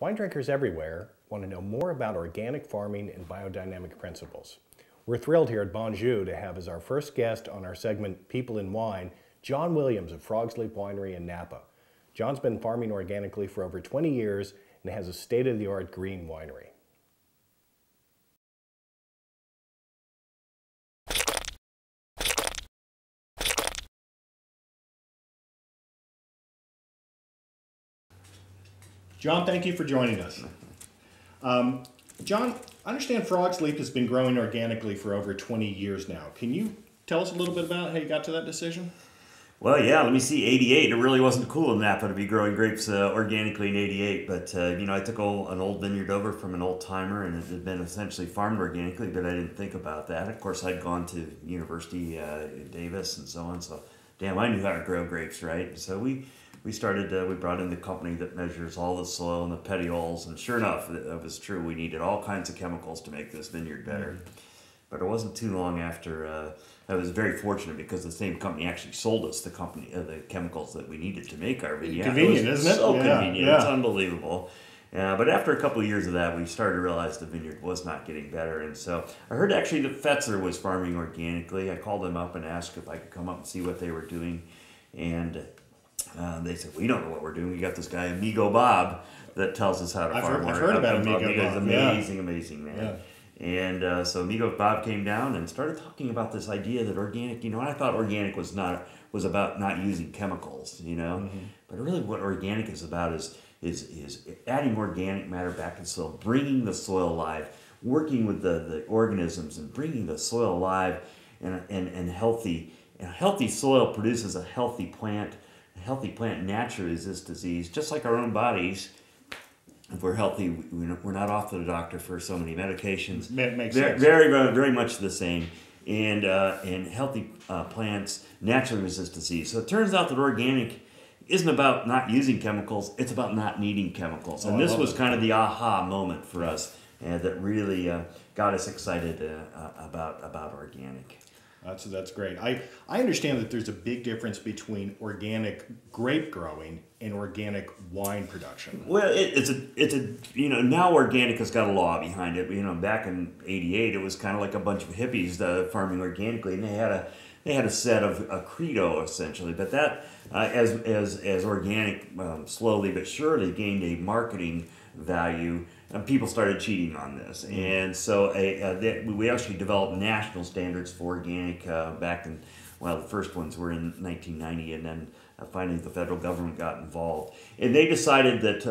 Wine drinkers everywhere want to know more about organic farming and biodynamic principles. We're thrilled here at Bonjour to have as our first guest on our segment People in Wine, John Williams of Frog's Leap Winery in Napa. John's been farming organically for over 20 years and has a state-of-the-art green winery. John, thank you for joining us. John, I understand Frog's Leap has been growing organically for over 20 years now. Can you tell us a little bit about how you got to that decision? Well, yeah, let me see, 88. It really wasn't cool in Napa to be growing grapes organically in 88. But, I took an old vineyard over from an old timer, and it had been essentially farmed organically, but I didn't think about that. Of course, I'd gone to university in Davis and so on, so damn, I knew how to grow grapes, right? So we started, we brought in the company that measures all the soil and the petioles, and sure enough, it was true. We needed all kinds of chemicals to make this vineyard better. But it wasn't too long after, I was very fortunate because the same company actually sold us the chemicals that we needed to make our vineyard. Convenient, isn't it? So convenient, it's unbelievable. But after a couple of years of that, we started to realize the vineyard was not getting better. And so I heard actually that Fetzer was farming organically. I called them up and asked if I could come up and see what they were doing. And they said, we don't know what we're doing. We got this guy, Amigo Bob, that tells us how to farm. I've heard about Amigo Bob. He's amazing, man. Yeah. And so Amigo Bob came down and started talking about this idea that organic, and I thought organic was about not using chemicals, But really what organic is about is adding organic matter back in the soil, bringing the soil alive, working with the organisms and bringing the soil alive and healthy. And a healthy soil produces a healthy plant. A healthy plant naturally resists disease, just like our own bodies. If we're healthy, we're not off to the doctor for so many medications. Makes sense. Very much the same. And healthy plants naturally resist disease. So it turns out that organic isn't about not using chemicals, it's about not needing chemicals. And this was kind of the aha moment for us that really got us excited about organic. That's great. I understand that there's a big difference between organic grape growing and organic wine production. Well, it's a now organic has got a law behind it. Back in '88, it was kind of like a bunch of hippies farming organically, and they had a set of a credo essentially. But that as organic slowly but surely gained a marketing value. People started cheating on this, and so we actually developed national standards for organic back in, the first ones were in 1990, and then finally the federal government got involved, and they decided that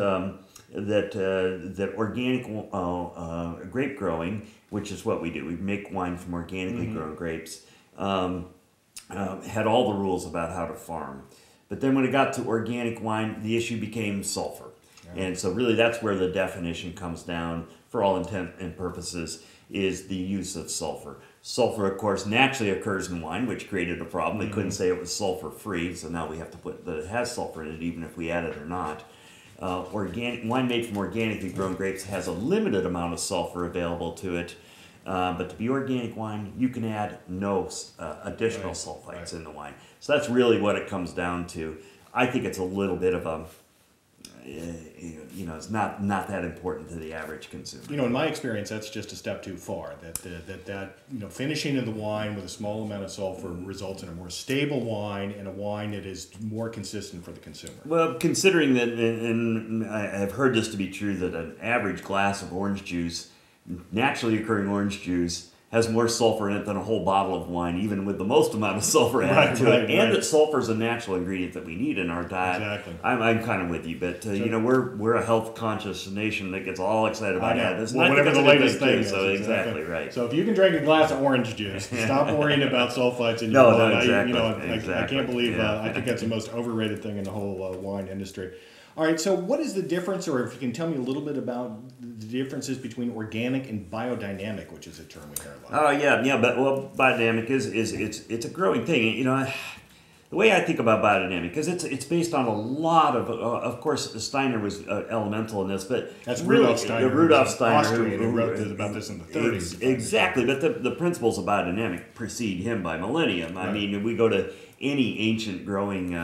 organic grape growing, which is what we do, we make wine from organically grown grapes, had all the rules about how to farm. But then when it got to organic wine, the issue became sulfur. And so really that's where the definition comes down, for all intent and purposes, is the use of sulfur. Sulfur, of course, naturally occurs in wine, which created a problem. They couldn't say it was sulfur-free, so now we have to put that it has sulfur in it, even if we add it or not. Organic wine made from organically grown grapes has a limited amount of sulfur available to it, but to be organic wine, you can add no additional sulfites in the wine. So that's really what it comes down to. I think it's a little bit of a it's not that important to the average consumer. In my experience, that's just a step too far. That finishing of the wine with a small amount of sulfur results in a more stable wine and a wine that is more consistent for the consumer. Well, considering that, and I've heard this to be true, that an average glass of orange juice, naturally occurring orange juice, has more sulfur in it than a whole bottle of wine, even with the most amount of sulfur added to it. And that sulfur is a natural ingredient that we need in our diet. Exactly. I'm kind of with you, but we're a health conscious nation that gets all excited about that. Whatever the latest thing is. So exactly right. So if you can drink a glass of orange juice, stop worrying about sulfites in your wine. I can't believe. I think that's the most overrated thing in the whole wine industry. All right, so what is the difference, or if you can tell me a little bit about the differences between organic and biodynamic, which is a term we hear a lot. But biodynamic is it's a growing thing. The way I think about biodynamic, because it's based on a lot of course, Steiner was elemental in this, but that's Rudolf Steiner. Rudolf Steiner, Austrian, who wrote about this in the 30s. Exactly, but the principles of biodynamic precede him by millennium. I mean, we go to any ancient growing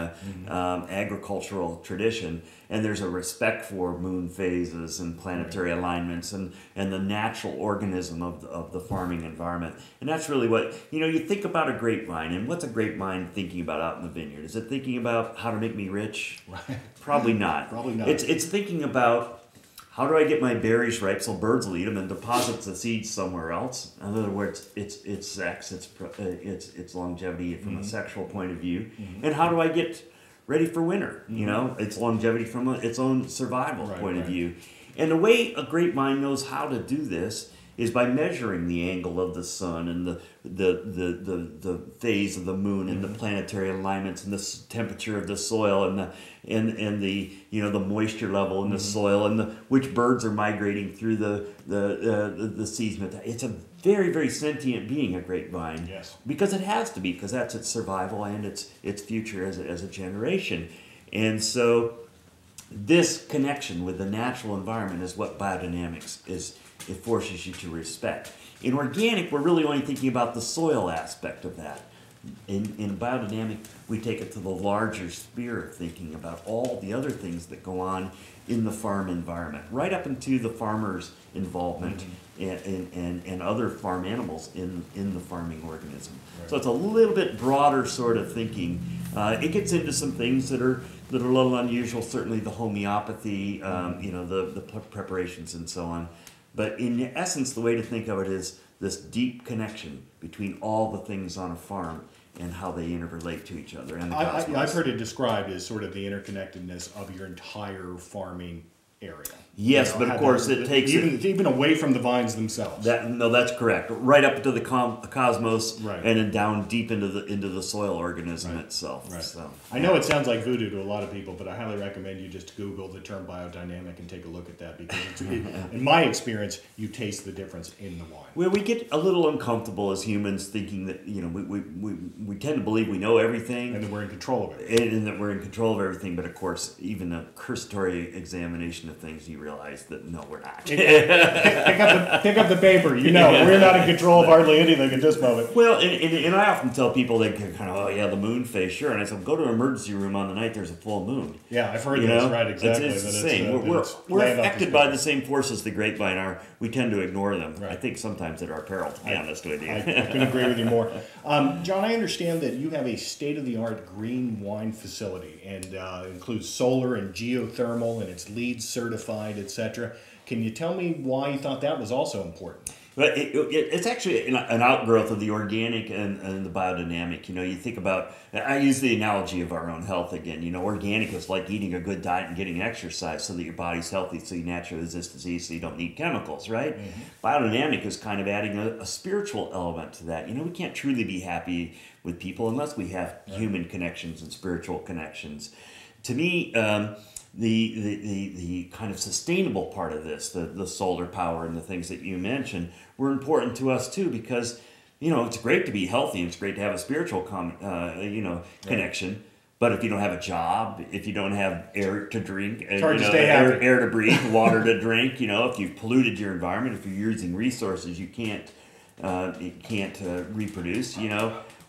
agricultural tradition, and there's a respect for moon phases and planetary alignments and the natural organism of the farming environment. And that's really what, you think about a grapevine, and what's a grapevine thinking about out in the vineyard? Is it thinking about how to make me rich? Right. Probably not. Probably not. It's thinking about, how do I get my berries ripe so birds will eat them and deposit the seeds somewhere else? In other words, it's sex, it's longevity from a sexual point of view. And how do I get ready for winter? It's longevity from its own survival point of view. And the way a grapevine knows how to do this is by measuring the angle of the sun and the phase of the moon and the planetary alignments and the temperature of the soil and the moisture level in the soil and which birds are migrating through the season. It's a very, very sentient being, a grapevine. Yes. Because it has to be, because that's its survival and its future as a generation. And so this connection with the natural environment is what biodynamics is. It forces you to respect. In organic, we're really only thinking about the soil aspect of that. In biodynamic, we take it to the larger sphere of thinking about all the other things that go on in the farm environment, right up into the farmer's involvement and other farm animals in the farming organism. Right. So it's a little bit broader sort of thinking. It gets into some things that are a little unusual, certainly the homeopathy, the preparations and so on. But in essence, the way to think of it is this deep connection between all the things on a farm and how they interrelate to each other. And I've heard it described as sort of the interconnectedness of your entire farming area. Yes, but of course it takes even away from the vines themselves. That's correct. Right up to the cosmos, right. And then down deep into the soil organism itself. Right. So, I know it sounds like voodoo to a lot of people, but I highly recommend you just Google the term biodynamic and take a look at that, because in my experience, you taste the difference in the wine. Well, we get a little uncomfortable as humans thinking that we tend to believe we know everything, and that we're in control of it, and that we're in control of everything. But of course, even a cursory examination of things, you realize that no, we're not. pick up the paper. We're not in control of hardly anything at this moment. Well, and I often tell people, they kind of, oh yeah, the moon phase, sure. And I said, go to an emergency room on the night there's a full moon. Yeah, I've heard this, right, exactly. It's the same. We're affected by the same forces the grapevine are. We tend to ignore them. Right. I think sometimes at our peril, to be honest with you. I couldn't agree with you more. John, I understand that you have a state-of-the-art green wine facility, and includes solar and geothermal, and it's LEED certified, etc. Can you tell me why you thought that was also important? But it's actually an outgrowth of the organic and the biodynamic. You think about, I use the analogy of our own health again. Organic is like eating a good diet and getting exercise so that your body's healthy, so you naturally resist disease, so you don't need chemicals, right? Mm-hmm. Biodynamic is kind of adding a spiritual element to that. We can't truly be happy with people unless we have human connections and spiritual connections. To me, the kind of sustainable part of this, the solar power and the things that you mentioned, were important to us too, because it's great to be healthy and it's great to have a spiritual connection. But if you don't have a job, if you don't have air to drink, air to breathe, water to drink, if you've polluted your environment, if you're using resources you can't reproduce,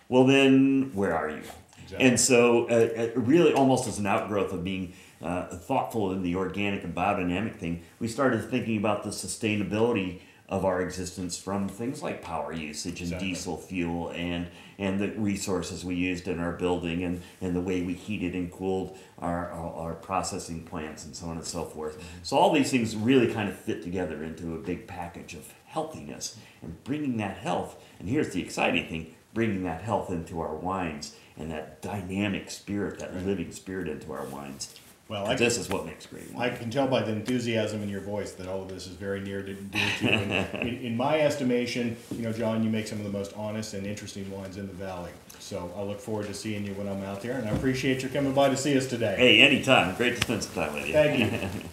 well then where are you? Exactly. And so really almost as an outgrowth of being thoughtful in the organic and biodynamic thing, we started thinking about the sustainability of our existence from things like power usage and diesel fuel and the resources we used in our building and the way we heated and cooled our processing plants and so on and so forth. So all these things really kind of fit together into a big package of healthiness and bringing that health, and here's the exciting thing, bringing that health into our wines and that dynamic spirit, that living spirit into our wines. Well, this is what makes great wine. I can tell by the enthusiasm in your voice that all of this is very near to dear to you. In my estimation, John, you make some of the most honest and interesting wines in the valley. So I look forward to seeing you when I'm out there, and I appreciate your coming by to see us today. Hey, anytime. Great to spend some time with you. Thank you.